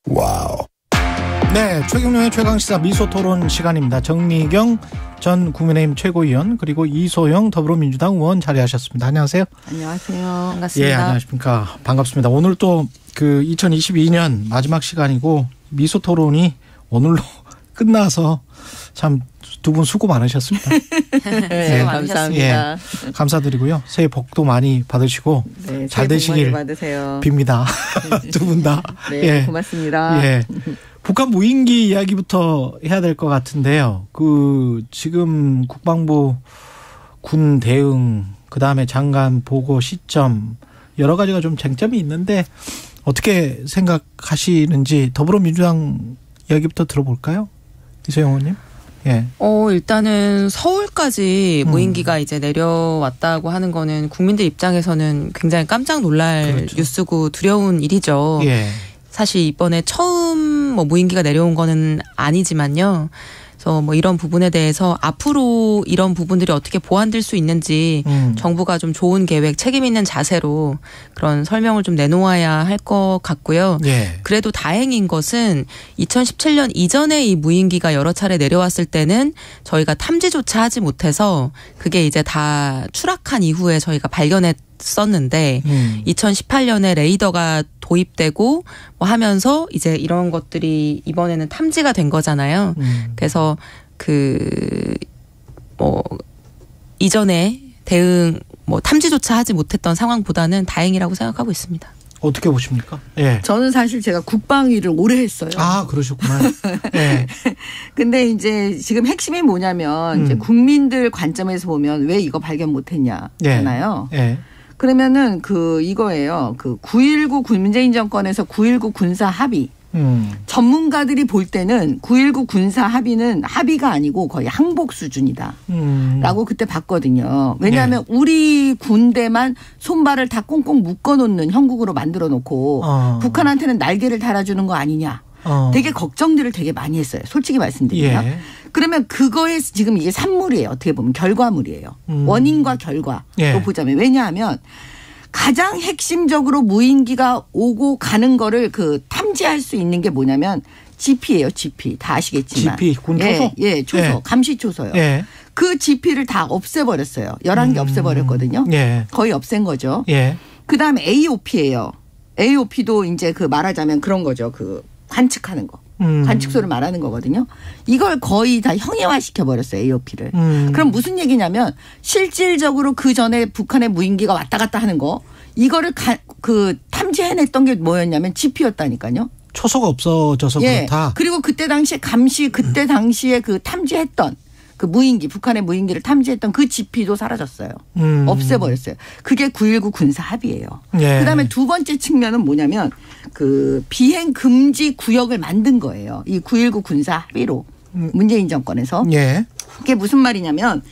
와우. 네, 최경영의 최강시사 미소토론 시간입니다. 정미경 전 국민의힘 최고위원 그리고 이소영 더불어민주당 의원 자리하셨습니다. 안녕하세요. 안녕하세요. 반갑습니다. 예, 안녕하십니까. 반갑습니다. 오늘 또 그 2022년 마지막 시간이고 미소토론이 오늘로 끝나서 참 두 분 수고 많으셨습니다. 네, 감사합니다. 예, 감사드리고요. 새해 복도 많이 받으시고 네, 잘 되시길 빕니다. 두 분 다. 네, 예. 고맙습니다. 예. 북한 무인기 이야기부터 해야 될 것 같은데요. 그 지금 국방부 군 대응, 그다음에 장관 보고 시점 여러 가지가 좀 쟁점이 있는데 어떻게 생각하시는지 더불어민주당 이야기부터 들어볼까요? 이소영 의원님. 예. 일단은 서울까지 무인기가 이제 내려왔다고 하는 거는 국민들 입장에서는 굉장히 깜짝 놀랄 그렇죠. 뉴스고 두려운 일이죠. 예. 사실 이번에 처음 무인기가 내려온 거는 아니지만요. 그래서 이런 부분에 대해서 앞으로 이런 부분들이 어떻게 보완될 수 있는지 정부가 좀 좋은 계획, 책임 있는 자세로 그런 설명을 좀 내놓아야 할 것 같고요. 예. 그래도 다행인 것은 2017년 이전에 이 무인기가 여러 차례 내려왔을 때는 저희가 탐지조차 하지 못해서 그게 이제 다 추락한 이후에 저희가 발견했었는데 2018년에 레이더가 도입되고 하면서 이제 이런 것들이 이번에는 탐지가 된 거잖아요. 그래서 이전에 대응 탐지조차 하지 못했던 상황보다는 다행이라고 생각하고 있습니다. 어떻게 보십니까? 예. 저는 사실 제가 국방위를 오래 했어요. 아, 그러셨구나. 예. 근데 이제 지금 핵심이 뭐냐면 이제 국민들 관점에서 보면 왜 이거 발견 못했냐잖아요. 예. 그러면은 이거예요. 9.19 문재인 정권에서 9.19 군사 합의. 전문가들이 볼 때는 9.19 군사 합의는 합의가 아니고 거의 항복 수준이다. 라고 그때 봤거든요. 왜냐하면 우리 군대만 손발을 다 꽁꽁 묶어놓는 형국으로 만들어 놓고 북한한테는 날개를 달아주는 거 아니냐. 되게 걱정들을 되게 많이 했어요. 솔직히 말씀드리면. 예. 그러면 그거에 지금 이게 산물이에요. 어떻게 보면 결과물이에요. 원인과 결과로 보자면. 왜냐하면 가장 핵심적으로 무인기가 오고 가는 거를 탐지할 수 있는 게 뭐냐면 GP예요. GP. 다 아시겠지만. GP, 군 초소? 예, 초소. 예. 감시 초소요. 예. 그 GP를 다 없애버렸어요. 11개 없애버렸거든요. 예. 거의 없앤 거죠. 예. 그다음에 AOP예요. AOP도 이제 말하자면 그런 거죠. 관측하는 거. 관측소를 말하는 거거든요. 이걸 거의 다 형해화 시켜버렸어요. AOP를. 그럼 무슨 얘기냐면 실질적으로 그 전에 북한의 무인기가 왔다 갔다 하는 거 이거를 탐지해냈던 게 뭐였냐면 GP였다니까요. 초소가 없어져서 그렇다. 그리고 그때 당시에 그때 당시에 탐지했던 무인기, 북한의 무인기를 탐지했던 그 GP도 사라졌어요. 없애버렸어요. 그게 9.19 군사 합의예요. 예. 그다음에 두 번째 측면은 뭐냐면 비행 금지 구역을 만든 거예요. 이 9.19 군사 합의로 문재인 정권에서. 예. 그게 무슨 말이냐면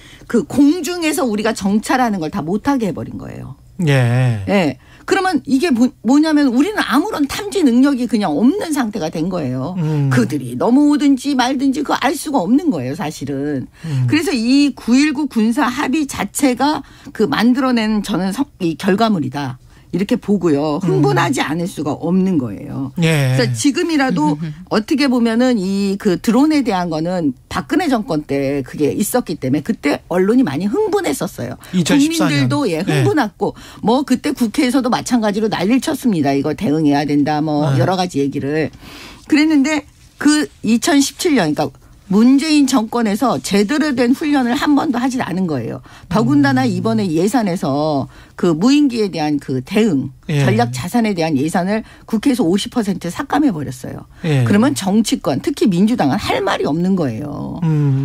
공중에서 우리가 정찰하는 걸 다 못하게 해버린 거예요. 예. 예. 그러면 이게 뭐냐면 우리는 아무런 탐지 능력이 그냥 없는 상태가 된 거예요. 그들이 넘어오든지 말든지 그거 알 수가 없는 거예요, 사실은. 그래서 이 9.19 군사 합의 자체가 만들어낸 저는 이 결과물이다. 이렇게 보고요. 흥분하지 않을 수가 없는 거예요. 예. 그래서 지금이라도 어떻게 보면은 드론에 대한 거는 박근혜 정권 때 그게 있었기 때문에 그때 언론이 많이 흥분했었어요. 2014년. 국민들도 흥분했고 그때 국회에서도 마찬가지로 난리를 쳤습니다. 이거 대응해야 된다 여러 가지 얘기를. 그랬는데 2017년 그러니까 문재인 정권에서 제대로 된 훈련을 한 번도 하지 않은 거예요. 더군다나 이번에 예산에서 무인기에 대한 대응, 전략 자산에 대한 예산을 국회에서 50% 삭감해 버렸어요. 그러면 정치권, 특히 민주당은 할 말이 없는 거예요.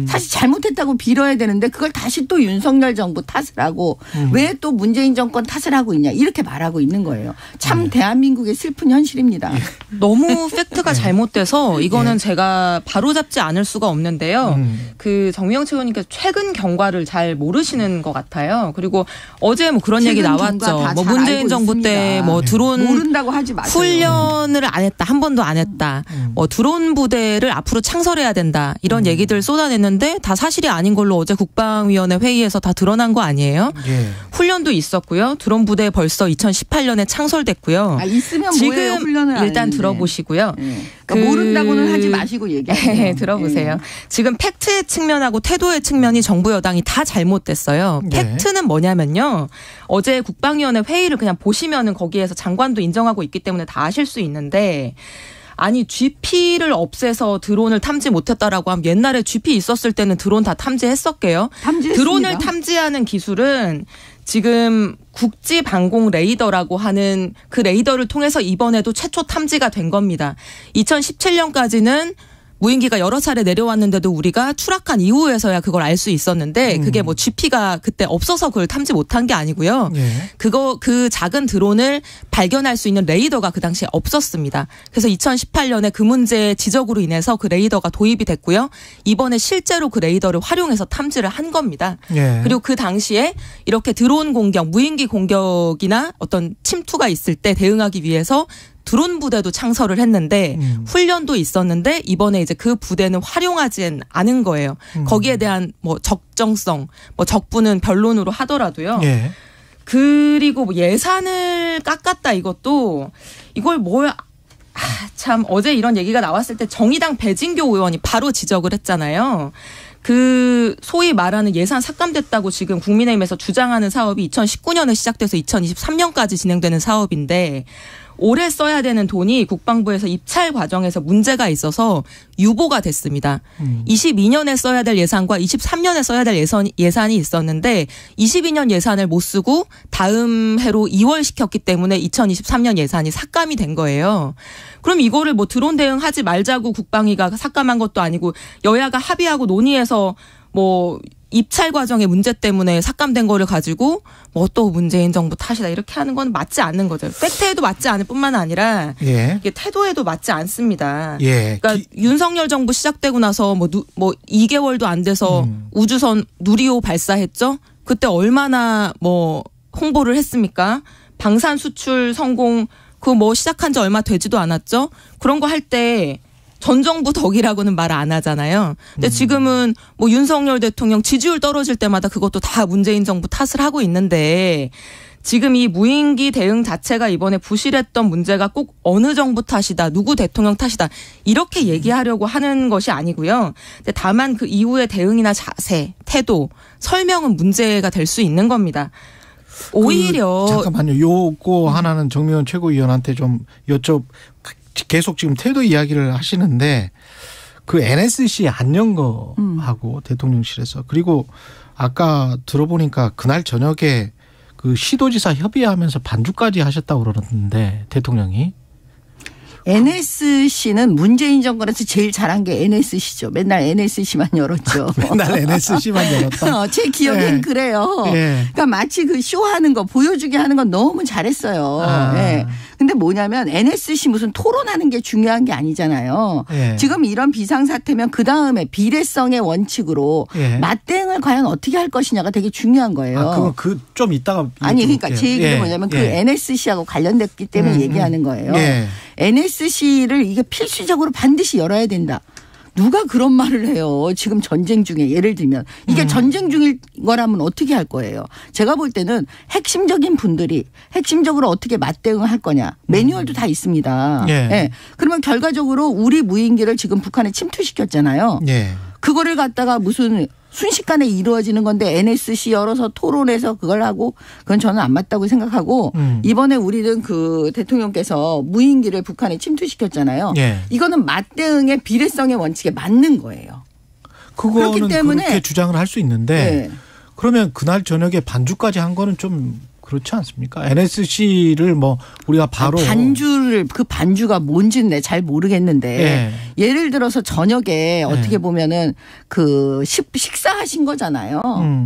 사실 잘못했다고 빌어야 되는데 그걸 다시 또 윤석열 정부 탓을 하고 왜 또 문재인 정권 탓을 하고 있냐 이렇게 말하고 있는 거예요. 참 대한민국의 슬픈 현실입니다. 너무 팩트가 잘못돼서 이거는 제가 바로잡지 않을 수가 없는데요. 그 정미영 최고님께서 최근 경과를 잘 모르시는 것 같아요. 그리고 어제 뭐 그런 얘기 나왔죠. 뭐 문재인 정부 때 뭐 드론 모른다고 하지 마세요. 훈련을 안 했다. 한 번도 안 했다. 뭐 드론 부대를 앞으로 창설해야 된다. 이런 얘기들 쏟아냈는데 다 사실이 아닌 걸로 어제 국방위원회 회의에서 다 드러난 거 아니에요? 예. 훈련도 있었고요. 드론 부대 벌써 2018년에 창설됐고요. 있으면 지금 뭐예요? 훈련을 안 일단 했는데. 들어보시고요. 그러니까 모른다고는 하지 마시고 얘기하세요. 네, 들어보세요. 지금 팩트의 측면하고 태도의 측면이 정부 여당이 다 잘못됐어요. 팩트는 뭐냐면요. 어제 국방위원회 회의를 그냥 보시면은 거기에서 장관도 인정하고 있기 때문에 다 아실 수 있는데 아니 GP를 없애서 드론을 탐지 못했다라고 하면 옛날에 GP 있었을 때는 드론 다 탐지했었게요. 탐지했습니다. 드론을 탐지하는 기술은 지금 국지방공 레이더라고 하는 그 레이더를 통해서 이번에도 최초 탐지가 된 겁니다. 2017년까지는 무인기가 여러 차례 내려왔는데도 우리가 추락한 이후에서야 그걸 알 수 있었는데 그게 뭐 GP가 그때 없어서 그걸 탐지 못한 게 아니고요. 예. 그 작은 드론을 발견할 수 있는 레이더가 그 당시에 없었습니다. 그래서 2018년에 그 문제의 지적으로 인해서 그 레이더가 도입이 됐고요. 이번에 실제로 그 레이더를 활용해서 탐지를 한 겁니다. 예. 그리고 그 당시에 이렇게 드론 공격, 무인기 공격이나 어떤 침투가 있을 때 대응하기 위해서 드론 부대도 창설을 했는데 훈련도 있었는데 이번에 이제 그 부대는 활용하진 않은 거예요. 거기에 대한 뭐 적정성, 뭐 적부는 변론으로 하더라도요. 예. 그리고 뭐 예산을 깎았다 이것도 이걸 뭐야. 참 어제 이런 얘기가 나왔을 때 정의당 배진교 의원이 바로 지적을 했잖아요. 그 소위 말하는 예산 삭감됐다고 지금 국민의힘에서 주장하는 사업이 2019년에 시작돼서 2023년까지 진행되는 사업인데 올해 써야 되는 돈이 국방부에서 입찰 과정에서 문제가 있어서 유보가 됐습니다. 22년에 써야 될 예산과 23년에 써야 될 예산이 있었는데 22년 예산을 못 쓰고 다음 해로 2월 시켰기 때문에 2023년 예산이 삭감이 된 거예요. 그럼 이거를 뭐 드론 대응하지 말자고 국방위가 삭감한 것도 아니고 여야가 합의하고 논의해서 뭐 입찰 과정의 문제 때문에 삭감된 거를 가지고 뭐 또 문재인 정부 탓이다 이렇게 하는 건 맞지 않는 거죠. 팩트에도 맞지 않을 뿐만 아니라 예. 이게 태도에도 맞지 않습니다. 예. 그러니까 윤석열 정부 시작되고 나서 뭐 2개월도 안 돼서 우주선 누리호 발사했죠. 그때 얼마나 뭐 홍보를 했습니까? 방산 수출 성공 그 뭐 시작한 지 얼마 되지도 않았죠. 그런 거 할 때 전 정부 덕이라고는 말 안 하잖아요. 근데 지금은 뭐 윤석열 대통령 지지율 떨어질 때마다 그것도 다 문재인 정부 탓을 하고 있는데 지금 이 무인기 대응 자체가 이번에 부실했던 문제가 꼭 어느 정부 탓이다, 누구 대통령 탓이다 이렇게 얘기하려고 하는 것이 아니고요. 근데 다만 그 이후의 대응이나 자세, 태도, 설명은 문제가 될 수 있는 겁니다. 오히려 잠깐만요. 요거 하나는 정미원 최고위원한테 좀 계속 지금 태도 이야기를 하시는데 그 NSC 안연 거하고 대통령실에서 그리고 아까 들어보니까 그날 저녁에 그 시도지사 협의하면서 반주까지 하셨다고 그러는데 대통령이 NSC는 문재인 정권에서 제일 잘한 게 NSC죠. 맨날 NSC만 열었죠. 맨날 NSC만 열었다. 제 기억엔 네. 그래요. 네. 그러니까 마치 그 쇼하는 거 보여주게 하는 건 너무 잘했어요. 네. 근데 뭐냐면 NSC 무슨 토론하는 게 중요한 게 아니잖아요. 네. 지금 이런 비상사태면 그다음에 비례성의 원칙으로 맞대응을 과연 어떻게 할 것이냐가 되게 중요한 거예요. 그건 좀 이따가 아니 그러니까 제 얘기는 뭐냐면 그 NSC하고 관련됐기 때문에 얘기하는 거예요. NSC를 이게 필수적으로 반드시 열어야 된다. 누가 그런 말을 해요. 지금 전쟁 중에 예를 들면 이게 전쟁 중일 거라면 어떻게 할 거예요. 제가 볼 때는 핵심적인 분들이 핵심적으로 어떻게 맞대응을 할 거냐. 매뉴얼도 다 있습니다. 네. 그러면 결과적으로 우리 무인기를 지금 북한에 침투시켰잖아요. 그거를 갖다가 무슨 순식간에 이루어지는 건데 NSC 열어서 토론해서 그걸 하고 그건 저는 안 맞다고 생각하고 이번에 우리는 그 대통령께서 무인기를 북한에 침투시켰잖아요. 이거는 맞대응의 비례성의 원칙에 맞는 거예요. 그거는 그렇게 주장을 할 수 있는데 그러면 그날 저녁에 반주까지 한 거는 좀 그렇지 않습니까? NSC를 뭐 우리가 바로 그 반주가 뭔지는 잘 모르겠는데 예를 들어서 저녁에 어떻게 보면은 그 식사하신 거잖아요.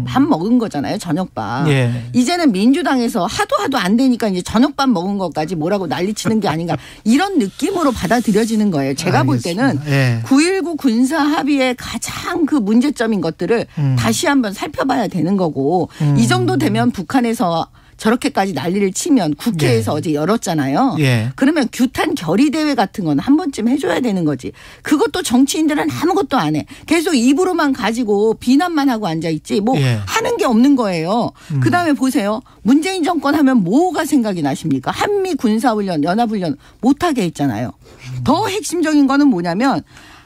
밥 먹은 거잖아요. 저녁밥. 이제는 민주당에서 하도 안 되니까 이제 저녁밥 먹은 것까지 뭐라고 난리치는 게 아닌가 이런 느낌으로 받아들여지는 거예요. 제가 볼 때는 9.19 군사 합의의 가장 그 문제점인 것들을 다시 한번 살펴봐야 되는 거고 이 정도 되면 북한에서 저렇게까지 난리를 치면 국회에서 어제 열었잖아요. 그러면 규탄 결의대회 같은 건 한 번쯤 해줘야 되는 거지. 그것도 정치인들은 아무것도 안 해. 계속 입으로만 가지고 비난만 하고 앉아있지 뭐 하는 게 없는 거예요. 그다음에 보세요. 문재인 정권 하면 뭐가 생각이 나십니까? 한미 군사훈련, 연합훈련 못하게 했잖아요. 더 핵심적인 거는 뭐냐면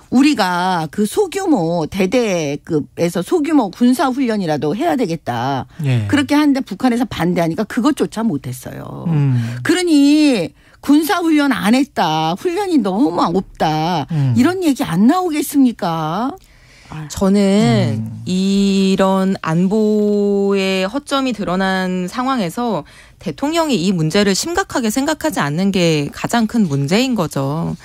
우리가 그 소규모 대대급에서 소규모 군사훈련이라도 해야 되겠다. 그렇게 하는데 북한에서 반대하니까 그것조차 못했어요. 그러니 군사훈련 안 했다. 훈련이 너무 없다. 이런 얘기 안 나오겠습니까? 저는 이런 안보의 허점이 드러난 상황에서 대통령이 이 문제를 심각하게 생각하지 않는 게 가장 큰 문제인 거죠.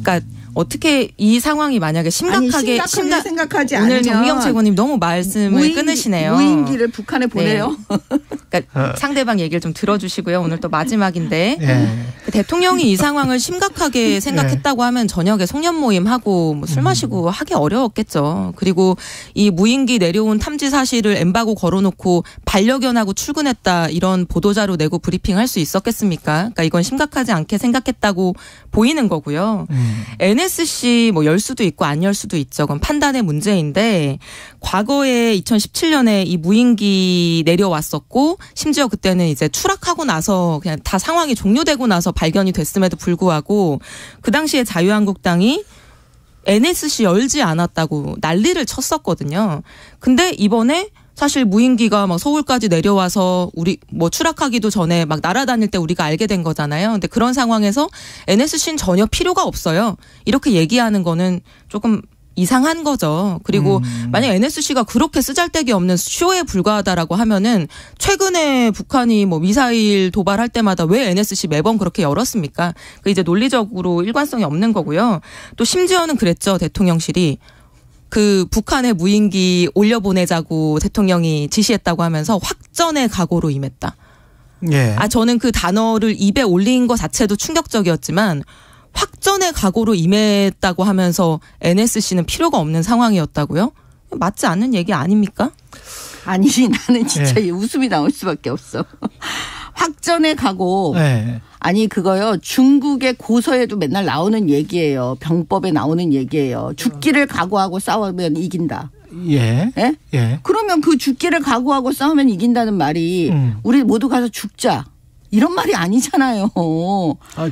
그러니까 어떻게 이 상황이 만약에 심각하게 생각하지 오늘 않으면 정미경 최고님 너무 말씀을 끊으시네요. 무인기를 북한에 보내요. 그러니까 상대방 얘기를 좀 들어주시고요. 오늘 또 마지막인데 대통령이 이 상황을 심각하게 생각했다고 하면 저녁에 송년 모임하고 뭐 술 마시고 하기 어려웠겠죠. 그리고 이 무인기 내려온 탐지 사실을 엠바고 걸어놓고 반려견하고 출근했다 이런 보도자료 내고 브리핑할 수 있었겠습니까? 그러니까 이건 심각하지 않게 생각했다고 보이는 거고요. NSC 뭐 열 수도 있고 안 열 수도 있죠. 그건 판단의 문제인데 과거에 2017년에 이 무인기 내려왔었고 심지어 그때는 이제 추락하고 나서 그냥 다 상황이 종료되고 나서 발견이 됐음에도 불구하고 그 당시에 자유한국당이 NSC 열지 않았다고 난리를 쳤었거든요. 근데 이번에 사실 무인기가 막 서울까지 내려와서 우리 뭐 추락하기도 전에 막 날아다닐 때 우리가 알게 된 거잖아요. 근데 그런 상황에서 NSC는 전혀 필요가 없어요. 이렇게 얘기하는 거는 조금 이상한 거죠. 그리고 만약 NSC가 그렇게 쓰잘데기 없는 쇼에 불과하다라고 하면은 최근에 북한이 뭐 미사일 도발할 때마다 왜 NSC 매번 그렇게 열었습니까? 그 이제 논리적으로 일관성이 없는 거고요. 또 심지어는 그랬죠. 대통령실이. 그 북한의 무인기 올려보내자고 대통령이 지시했다고 하면서 확전의 각오로 임했다. 저는 그 단어를 입에 올린 것 자체도 충격적이었지만 확전의 각오로 임했다고 하면서 NSC는 필요가 없는 상황이었다고요? 맞지 않는 얘기 아닙니까? 아니 나는 진짜 웃음이 나올 수밖에 없어. 확전의 각오. 아니 그거요. 중국의 고서에도 맨날 나오는 얘기예요. 병법에 나오는 얘기예요. 죽기를 각오하고 싸우면 이긴다. 그러면 그 죽기를 각오하고 싸우면 이긴다는 말이 우리 모두 가서 죽자. 이런 말이 아니잖아요.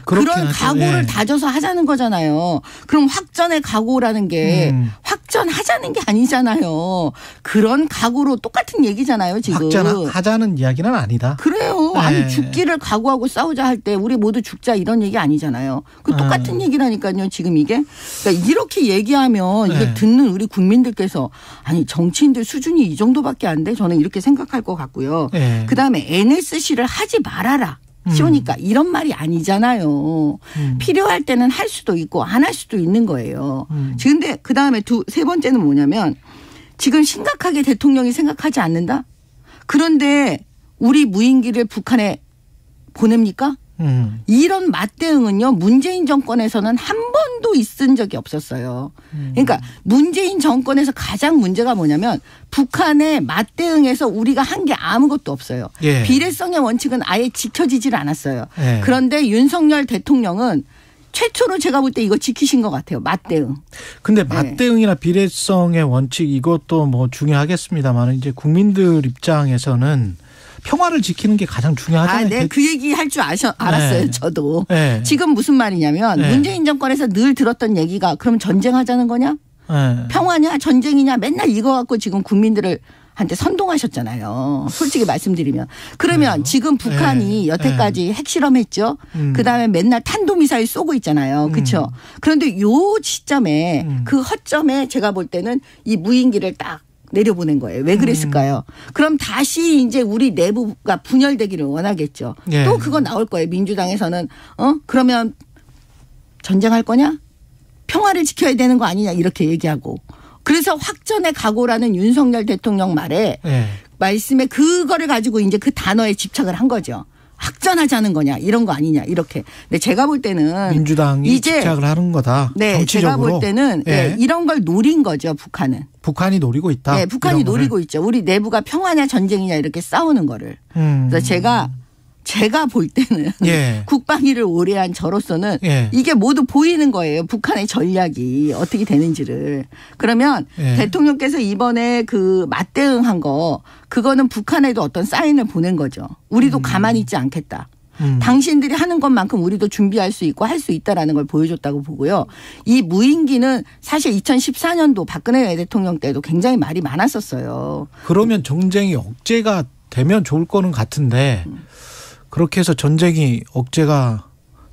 그런 각오를 다져서 하자는 거잖아요. 그럼 확전의 각오라는 게 확전하자는 게 아니잖아요. 그런 각오로 똑같은 얘기잖아요. 지금. 확전하자는 이야기는 아니다. 그래요. 아니 죽기를 각오하고 싸우자 할 때 우리 모두 죽자 이런 얘기 아니잖아요. 그 똑같은 얘기라니까요. 지금 이게. 그러니까 이렇게 얘기하면 이게 듣는 우리 국민들께서 아니 정치인들 수준이 이 정도밖에 안 돼? 저는 이렇게 생각할 것 같고요. 그다음에 NSC를 하지 말아라. 쉬우니까 이런 말이 아니잖아요. 필요할 때는 할 수도 있고 안 할 수도 있는 거예요. 그런데 그다음에 세 번째는 뭐냐면 지금 심각하게 대통령이 생각하지 않는다? 그런데 우리 무인기를 북한에 보냅니까? 이런 맞대응은요. 문재인 정권에서는 한 번도 있은 적이 없었어요. 그러니까 문재인 정권에서 가장 문제가 뭐냐면 북한의 맞대응에서 우리가 한 게 아무것도 없어요. 비례성의 원칙은 아예 지켜지질 않았어요. 그런데 윤석열 대통령은 최초로 제가 볼 때 이거 지키신 것 같아요. 맞대응. 근데 맞대응이나 비례성의 원칙 이것도 뭐 중요하겠습니다만 이제 국민들 입장에서는 평화를 지키는 게 가장 중요하잖아요. 네. 그 얘기 할 줄 알았어요. 저도. 지금 무슨 말이냐면 문재인 정권에서 늘 들었던 얘기가 그럼 전쟁하자는 거냐? 평화냐? 전쟁이냐? 맨날 이거 갖고 지금 국민들을 한테 선동하셨잖아요. 솔직히 말씀드리면. 그러면 지금 북한이 여태까지 핵실험했죠. 그다음에 맨날 탄도미사일 쏘고 있잖아요. 그렇죠. 그런데 요 시점에 그 허점에 제가 볼 때는 이 무인기를 딱 내려보낸 거예요. 왜 그랬을까요? 그럼 다시 이제 우리 내부가 분열되기를 원하겠죠. 예. 또 그거 나올 거예요. 민주당에서는 그러면 전쟁할 거냐? 평화를 지켜야 되는 거 아니냐 이렇게 얘기하고. 그래서 확전의 각오라는 윤석열 대통령 말에 예. 말씀에 그거를 가지고 이제 그 단어에 집착을 한 거죠. 확전하자는 거냐 이런 거 아니냐 이렇게. 근데 제가 볼 때는 민주당이 이제 집착을 하는 거다. 네, 정치적으로. 제가 볼 때는 예. 이런 걸 노린 거죠. 북한은. 북한이 노리고 있다. 네, 북한이 노리고 있죠. 우리 내부가 평화냐 전쟁이냐 이렇게 싸우는 거를. 그래서 제가 볼 때는 예. 국방위를 오래 한 저로서는 예. 이게 모두 보이는 거예요. 북한의 전략이 어떻게 되는지를. 그러면 예. 대통령께서 이번에 그 맞대응한 거 그거는 북한에도 어떤 사인을 보낸 거죠. 우리도 가만히 있지 않겠다. 당신들이 하는 것만큼 우리도 준비할 수 있고 할 수 있다라는 걸 보여줬다고 보고요. 이 무인기는 사실 2014년도 박근혜 대통령 때도 굉장히 말이 많았었어요. 그러면 정쟁이 억제가 되면 좋을 거는 같은데 그렇게 해서 전쟁이 억제가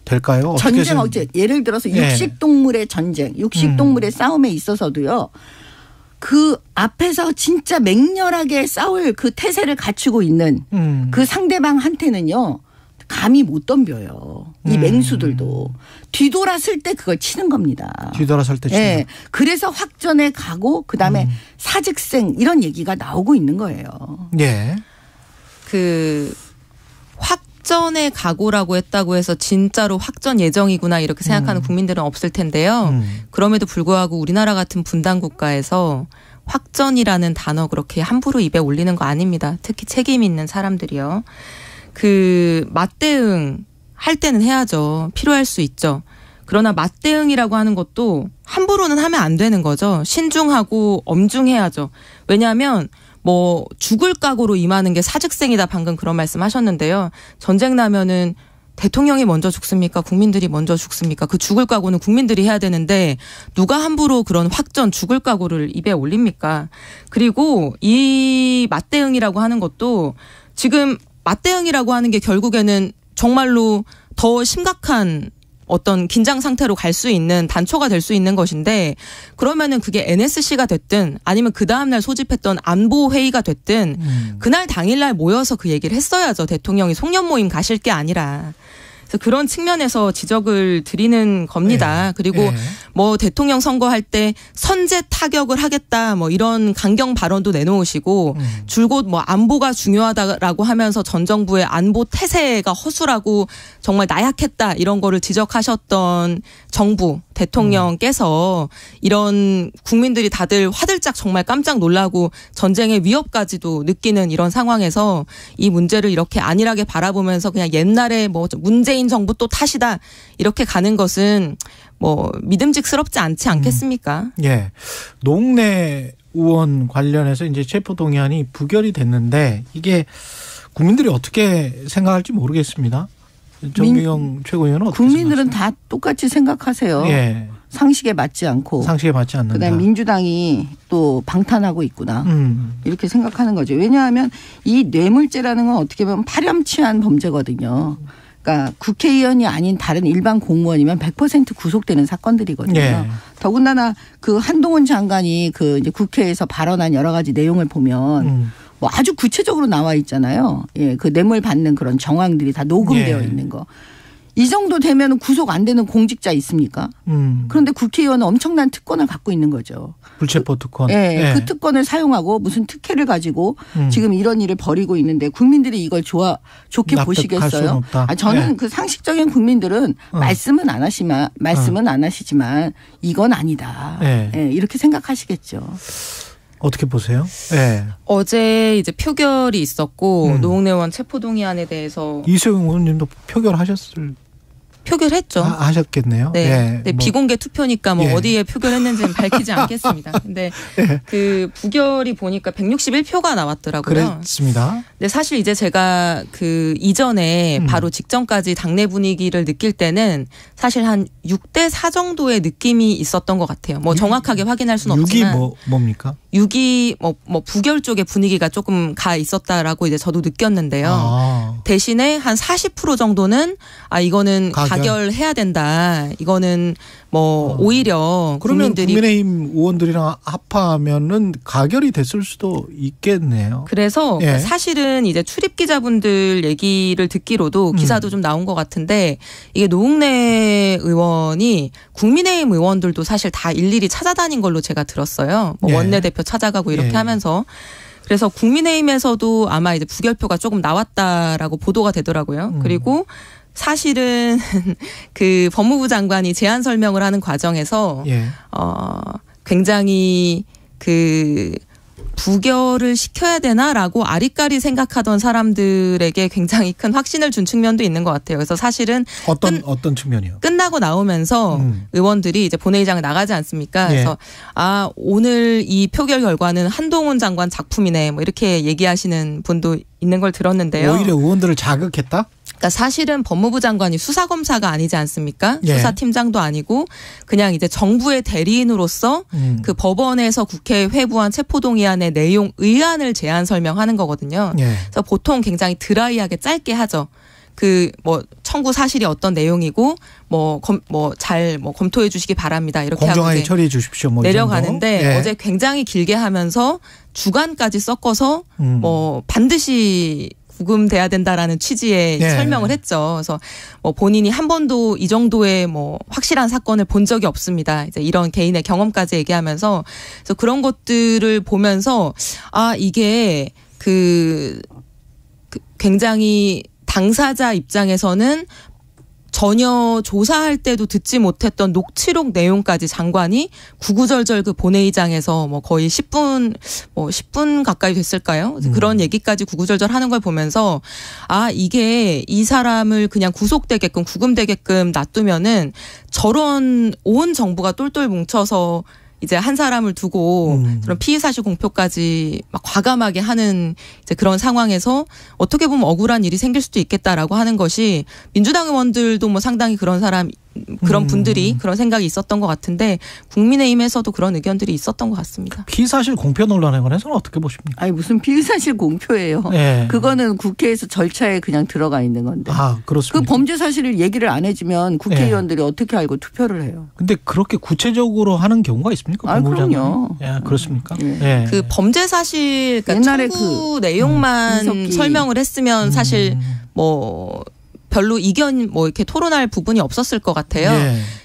될까요? 전쟁 억제. 예를 들어서 예. 육식동물의 전쟁, 육식동물의 싸움에 있어서도요. 그 앞에서 진짜 맹렬하게 싸울 그 태세를 갖추고 있는 그 상대방한테는요. 감히 못 덤벼요. 이 맹수들도. 뒤돌았을 때 그걸 치는 겁니다. 뒤돌았을 때 치는. 네. 그래서 확전에 가고 그다음에 사직생 이런 얘기가 나오고 있는 거예요. 예. 확전의 각오라고 했다고 해서 진짜로 확전 예정이구나 이렇게 생각하는 국민들은 없을 텐데요. 그럼에도 불구하고 우리나라 같은 분단 국가에서 확전이라는 단어 그렇게 함부로 입에 올리는 거 아닙니다. 특히 책임 있는 사람들이요. 맞대응 할 때는 해야죠. 필요할 수 있죠. 그러나 맞대응이라고 하는 것도 함부로는 하면 안 되는 거죠. 신중하고 엄중해야죠. 왜냐하면 죽을 각오로 임하는 게 사직생이다 방금 그런 말씀 하셨는데요. 전쟁 나면은 대통령이 먼저 죽습니까? 국민들이 먼저 죽습니까? 그 죽을 각오는 국민들이 해야 되는데 누가 함부로 그런 확전 죽을 각오를 입에 올립니까? 그리고 이 맞대응이라고 하는 것도 지금 맞대응이라고 하는 게 결국에는 정말로 더 심각한 어떤 긴장 상태로 갈 수 있는 단초가 될 수 있는 것인데 그러면은 그게 NSC가 됐든 아니면 그 다음날 소집했던 안보회의가 됐든 그날 당일날 모여서 그 얘기를 했어야죠. 대통령이 송년 모임 가실 게 아니라. 그래서 그런 측면에서 지적을 드리는 겁니다. 네. 그리고 네. 대통령 선거할 때 선제 타격을 하겠다 이런 강경 발언도 내놓으시고 줄곧 안보가 중요하다라고 하면서 전 정부의 안보 태세가 허술하고 정말 나약했다 이런 거를 지적하셨던 정부 대통령께서 이런 국민들이 다들 화들짝 정말 깜짝 놀라고 전쟁의 위협까지도 느끼는 이런 상황에서 이 문제를 이렇게 안일하게 바라보면서 그냥 옛날에 문재인 정부 또 탓이다 이렇게 가는 것은 믿음직스럽지 않지 않겠습니까? 예. 노웅래 의원 관련해서 이제 체포동의안이 부결이 됐는데 이게 국민들이 어떻게 생각할지 모르겠습니다. 정미경 최고위원은 어떻게 국민들은 생각하세요? 다 똑같이 생각하세요. 예. 상식에 맞지 않고. 상식에 맞지 않는다. 그다음에 민주당이 또 방탄하고 있구나. 이렇게 생각하는 거죠. 왜냐하면 이 뇌물죄라는 건 어떻게 보면 파렴치한 범죄거든요. 그러니까 국회의원이 아닌 다른 일반 공무원이면 100% 구속되는 사건들이거든요. 예. 더군다나 그 한동훈 장관이 그 이제 국회에서 발언한 여러 가지 내용을 보면 아주 구체적으로 나와 있잖아요. 예, 그 뇌물 받는 그런 정황들이 다 녹음되어 예. 있는 거. 이 정도 되면 구속 안 되는 공직자 있습니까? 그런데 국회의원은 엄청난 특권을 갖고 있는 거죠. 불체포 특권. 네, 예. 그 특권을 사용하고 무슨 특혜를 가지고 지금 이런 일을 벌이고 있는데 국민들이 이걸 좋게 납득할 수는 보시겠어요? 없다. 저는 예. 그 상식적인 국민들은 말씀은 안 하시지만 이건 아니다. 예. 예, 이렇게 생각하시겠죠. 어떻게 보세요? 예. 어제 이제 표결이 있었고 노웅래 의원 체포동의안에 대해서 이수영 의원님도 표결하셨을 표결했죠. 하셨겠네요. 네. 예. 네, 비공개 투표니까 예. 어디에 표결했는지는 밝히지 않겠습니다. 근데 예. 그 부결이 보니까 161표가 나왔더라고요. 그랬습니다. 근데 사실 이제 제가 그 이전에 바로 직전까지 당내 분위기를 느낄 때는 사실 한 6대4 정도의 느낌이 있었던 것 같아요. 정확하게 확인할 수는 없지만 6이 뭡니까? 6이 부결 쪽의 분위기가 조금 가 있었다라고 이제 저도 느꼈는데요. 대신에 한 40% 정도는 이거는 가결해야 된다. 이거는 뭐 오히려 그러면 국민들이 국민의힘 의원들이랑 합하면은 가결이 됐을 수도 있겠네요. 그래서 사실은 이제 출입 기자분들 얘기를 듣기로도 기사도 좀 나온 것 같은데 이게 노웅래 의원이 국민의힘 의원들도 사실 다 일일이 찾아다닌 걸로 제가 들었어요. 뭐 원내대표 찾아가고 이렇게 하면서. 그래서 국민의힘에서도 아마 이제 부결표가 조금 나왔다라고 보도가 되더라고요. 그리고 사실은 그 법무부 장관이 제안 설명을 하는 과정에서 굉장히 그 부결을 시켜야 되나라고 아리까리 생각하던 사람들에게 굉장히 큰 확신을 준 측면도 있는 것 같아요. 그래서 사실은 어떤 측면이요? 끝나고 나오면서 의원들이 이제 본회의장에 나가지 않습니까? 그래서 오늘 이 표결 결과는 한동훈 장관 작품이네 뭐 이렇게 얘기하시는 분도 있는 걸 들었는데요. 오히려 의원들을 자극했다? 그러니까 사실은 법무부 장관이 수사검사가 아니지 않습니까? 수사팀장도 아니고 그냥 이제 정부의 대리인으로서 그 법원에서 국회에 회부한 체포동의안의 내용 의안을 제안 설명하는 거거든요. 그래서 보통 굉장히 드라이하게 짧게 하죠. 그 뭐 청구 사실이 어떤 내용이고 잘 검토해 주시기 바랍니다. 이렇게 공정하게 하고 처리해 주십시오. 뭐 내려가는데 어제 굉장히 길게 하면서 주간까지 섞어서 뭐 반드시 구금돼야 된다라는 취지의 설명을 했죠. 그래서 뭐 본인이 한 번도 이 정도의 뭐 확실한 사건을 본 적이 없습니다. 이제 이런 개인의 경험까지 얘기하면서 그래서 그런 것들을 보면서 이게 굉장히 당사자 입장에서는 전혀 조사할 때도 듣지 못했던 녹취록 내용까지 장관이 구구절절 그 본회의장에서 뭐 거의 10분 가까이 됐을까요? 그런 얘기까지 구구절절 하는 걸 보면서 이게 이 사람을 그냥 구속되게끔 구금되게끔 놔두면은 저런 온 정부가 똘똘 뭉쳐서 이제 한 사람을 두고 그런 피의 사실 공표까지 막 과감하게 하는 이제 그런 상황에서 어떻게 보면 억울한 일이 생길 수도 있겠다라고 하는 것이 민주당 의원들도 뭐 상당히 그런 분들이 그런 생각이 있었던 것 같은데 국민의힘에서도 그런 의견들이 있었던 것 같습니다. 피의사실 공표 논란에 관해서는 어떻게 보십니까? 아니 무슨 피의사실 공표예요. 그거는 국회에서 절차에 그냥 들어가 있는 건데. 그렇습니다. 그 범죄 사실을 얘기를 안 해주면 국회의원들이 어떻게 알고 투표를 해요. 근데 그렇게 구체적으로 하는 경우가 있습니까? 그럼요. 그렇습니까? 그 범죄 사실 그러니까 청구 내용만 설명을 했으면 사실 뭐 별로 이견 뭐 이렇게 토론할 부분이 없었을 것 같아요.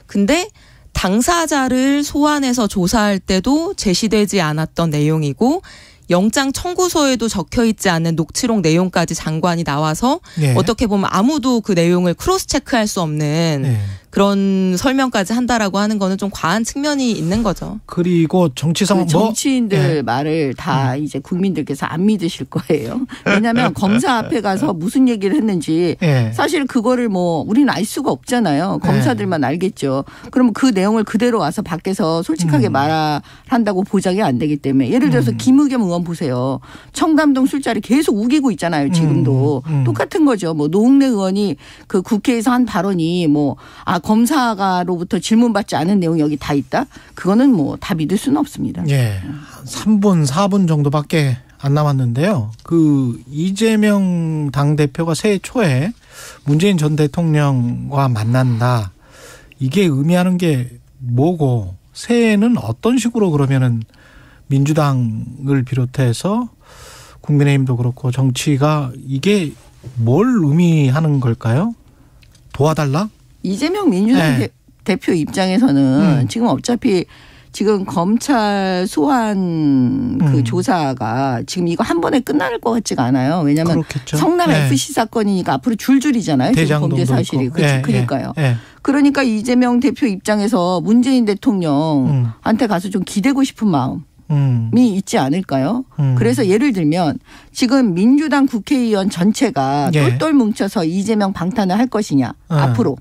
근데 당사자를 소환해서 조사할 때도 제시되지 않았던 내용이고 영장 청구서에도 적혀 있지 않은 녹취록 내용까지 장관이 나와서 어떻게 보면 아무도 그 내용을 크로스 체크할 수 없는 그런 설명까지 한다라고 하는 거는 좀 과한 측면이 있는 거죠. 그리고 정치인들 말을 다 이제 국민들께서 안 믿으실 거예요. 왜냐하면 검사 앞에 가서 무슨 얘기를 했는지 사실 그거를 뭐 우리는 알 수가 없잖아요. 검사들만 알겠죠. 그러면 그 내용을 그대로 와서 밖에서 솔직하게 말한다고 보장이 안 되기 때문에 예를 들어서 김의겸 의원 보세요. 청담동 술자리 계속 우기고 있잖아요. 지금도 똑같은 거죠. 뭐 노웅래 의원이 그 국회에서 한 발언이 검사가로부터 질문받지 않은 내용이 여기 다 있다? 그거는 뭐 다 믿을 수는 없습니다. 3분, 4분 정도밖에 안 남았는데요. 그 이재명 당대표가 새해 초에 문재인 전 대통령과 만난다. 이게 의미하는 게 뭐고 새해에는 어떤 식으로 그러면은 민주당을 비롯해서 국민의힘도 그렇고 정치가 이게 뭘 의미하는 걸까요? 도와달라? 이재명 민주당 대표 입장에서는 지금 어차피 지금 검찰 소환 그 조사가 지금 이거 한 번에 끝날 것 같지가 않아요. 왜냐하면 그렇겠죠. 성남 FC 사건이니까 앞으로 줄줄이잖아요. 지금 범죄 사실이. 그러니까요. 그러니까 이재명 대표 입장에서 문재인 대통령한테 가서 좀 기대고 싶은 마음이 있지 않을까요? 그래서 예를 들면 지금 민주당 국회의원 전체가 똘똘 뭉쳐서 이재명 방탄을 할 것이냐. 앞으로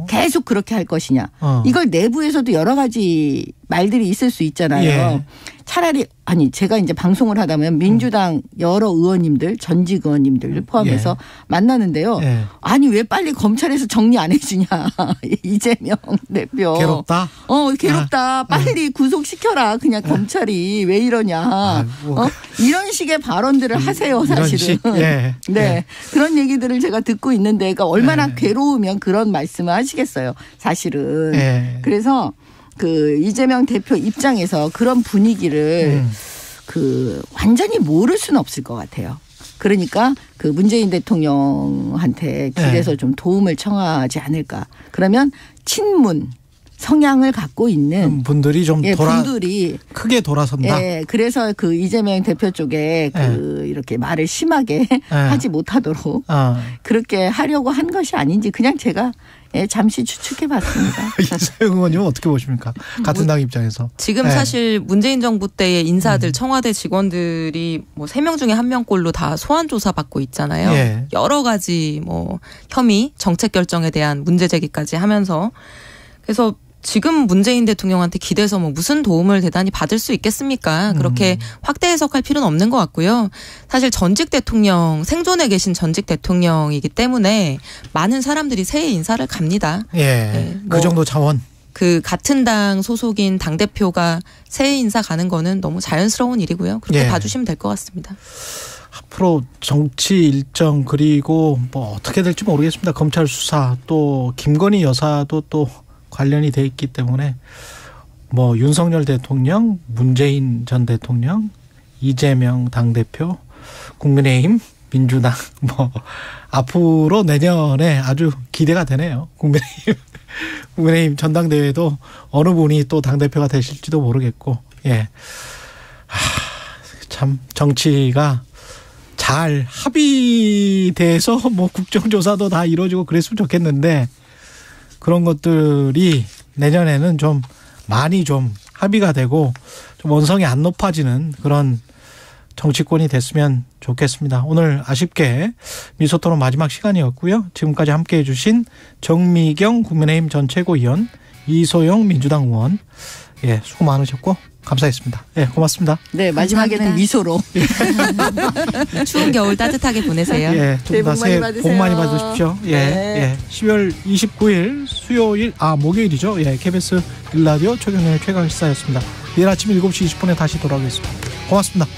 계속 그렇게 할 것이냐. 이걸 내부에서도 여러 가지 말들이 있을 수 있잖아요. 차라리 아니 제가 이제 방송을 하다 보면 민주당 여러 의원님들 전직 의원님들 포함해서 만나는데요. 예. 아니 왜 빨리 검찰에서 정리 안 해주냐. 이재명 대표. 괴롭다? 괴롭다. 빨리 구속시켜라. 그냥 검찰이 왜 이러냐. 이런 식의 발언들을 하세요. 사실은. 예. 네. 예. 그런 얘기들을 제가 듣고 있는데 그러니까 얼마나 괴로우면 그런 말씀을 하시겠어요. 사실은. 예. 그래서 그 이재명 대표 입장에서 그런 분위기를 완전히 모를 수는 없을 것 같아요. 그러니까 그 문재인 대통령한테 길에서 좀 도움을 청하지 않을까. 그러면 친문 성향을 갖고 있는 분들이 좀 분들이 크게 돌아선다. 예, 그래서 그 이재명 대표 쪽에 이렇게 말을 심하게 하지 못하도록 그렇게 하려고 한 것이 아닌지 그냥 제가 잠시 추측해봤습니다. 이소영 의원님은 어떻게 보십니까? 같은 당 입장에서. 지금 사실 문재인 정부 때의 인사들 청와대 직원들이 뭐 3명 중에 1명꼴로 다 소환 조사 받고 있잖아요. 예. 여러 가지 뭐 혐의, 정책 결정에 대한 문제 제기까지 하면서 그래서 지금 문재인 대통령한테 기대서 뭐 무슨 도움을 대단히 받을 수 있겠습니까? 그렇게 확대 해석할 필요는 없는 것 같고요. 사실 전직 대통령, 생존에 계신 전직 대통령이기 때문에 많은 사람들이 새해 인사를 갑니다. 예. 네, 그 정도 차원. 그 같은 당 소속인 당대표가 새해 인사 가는 거는 너무 자연스러운 일이고요. 그렇게 봐주시면 될 것 같습니다. 앞으로 정치 일정 그리고 뭐 어떻게 될지 모르겠습니다. 검찰 수사 또 김건희 여사도 또 관련이 돼 있기 때문에 뭐 윤석열 대통령, 문재인 전 대통령, 이재명 당대표, 국민의힘, 민주당 뭐 앞으로 내년에 아주 기대가 되네요. 국민의힘 전당대회도 어느 분이 또 당대표가 되실지도 모르겠고 참 정치가 잘 합의돼서 뭐 국정조사도 다 이루어지고 그랬으면 좋겠는데 그런 것들이 내년에는 좀 많이 좀 합의가 되고 좀 원성이 안 높아지는 그런 정치권이 됐으면 좋겠습니다. 오늘 아쉽게 미소토론 마지막 시간이었고요. 지금까지 함께해 주신 정미경 국민의힘 전 최고위원, 이소영 민주당 의원 수고 많으셨고 감사했습니다. 고맙습니다. 네, 마지막에는 미소로. 추운 겨울 따뜻하게 보내세요. 좀 다 새해 복 많이 받으십시오. 12월 29일 수요일, 목요일이죠. KBS 1라디오 최경영의 최강시사였습니다. 내일 아침 7시 20분에 다시 돌아오겠습니다. 고맙습니다.